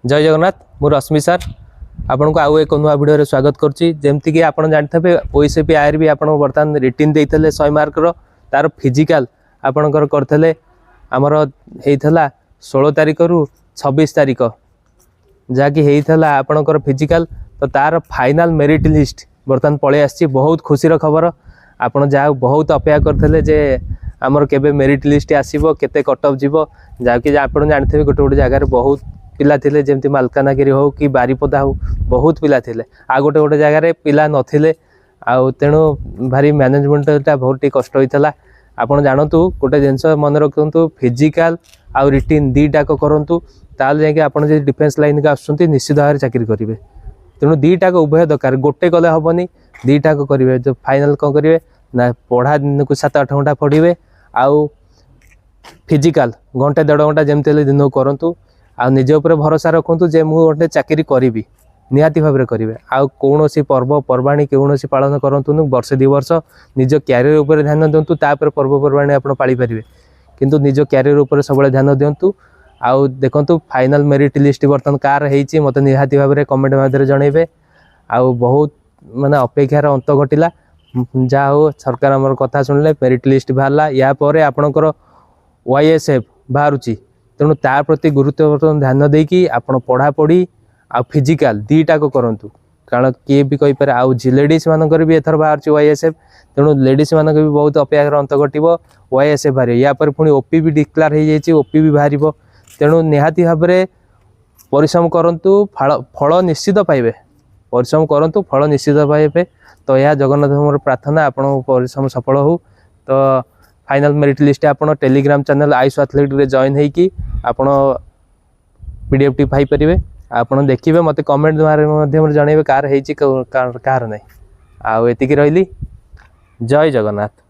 जय जगन्नाथ मु रश्मि सर आपन को आउ एक नुआ वीडियो रे स्वागत करछि। जेमति कि आपन जानथबे ओएसपी आयर भी आपन वर्तमान रिटिन देइथले 100 मार्क रो तार फिजिकल आपनकर करथले हमर हेइथला 16 तारिख रु 26 तारिख जाकि हेइथला आपनकर फिजिकल तो तार फाइनल मेरिट लिस्ट वर्तमान पळे आछि। बहुत खुशी रो खबर आपन जा बहुत अपेक्षा करथले जे हमर केबे मेरिट लिस्ट आसीबो केते कट ऑफ जीवो जाकि आपन जानथबे गोटे गोटे जगह रे बहुत पिला थिले जेमति मालकानगिरी हो कि बारीपदा हो बहुत पिला थिले आ गोटे गोटे जगह रे पिला नथिले आ तेणु भारी मैनेजमेंटटा बहुत कष्ट होइतला। आपन जानतु गोटे जिनस मन रखंतु फिजिकल आ रिटिन दीटा को करंतु ताल जाके आपन जे डिफेंस लाइन के आसुंती निश्चित भाव चाकरी करिवे। तेणु दीटा को उभय दरकार गोटे कले हबनी दीटा को करिवे। जो फाइनल को करिवे ना पढ़ा दिन को 7-8 घंटा पढ़िवे आउ फिजिकल घंटे 1.5 घंटा जेमते दिन को करंतु आ निज ऊपर भरोसा रखंतु जे मु गोटे चाकरी करिवि निहाती भाव रे करिवे। आ कोनोसी पर्व पर्वाणी कोनोसी पालन करंतु न वर्ष 2 वर्ष निज कैरियर ऊपर ध्यान देंतु तापर पर्व पर्वाणी आपण पाली परिवे किंतु निज कैरियर ऊपर सबले ध्यान देंतु। आ देखंतु फाइनल मेरिट लिस्ट बर्तन कार हेइची मते निहाती भाव रे कमेंट माध्यम जणैबे। आ बहुत माने अपेक्षार अंत घटिला जा हो सरकार हमर कथा सुनले मेरिट लिस्ट बाहरला या परे आपनकर वाईएसएफ बाहरुची तेणु ता प्रति गुरुत्व ध्यान देकी आपण पढ़ा पढ़ी आ फिजिकल दीटा को करंतु कारण किए भी कहि पारे। आ लेडीज मानकर भी एथर बाहर वाईएसएफ तेणु लेडीज मानक भी बहुत अपेक्षा अंत घटिबो वाईएसएफ बाहर या पर पुणी ओपी भी डिक्लेयर हो जाइए ओपी भी बाहर तेणु निहाती भाव में परिश्रम करंतु फल निश्चित पाइबे परिश्रम करंतु फल निश्चित पाइबे। तो यह जगन्नाथ मोर प्रार्थना आपण परिश्रम सफल हो। तो फाइनल मेरिट लिस्ट आपन टेलीग्राम चैनल आयुष एथलेटिक रे जॉइन हेकी आपन पीडीएफ टी पाई परिबे। आपन देखिबे मते कमेंट माध्यम रे जणैबे कार हेची कार नै। आ एतिकी रहली जय जगन्नाथ।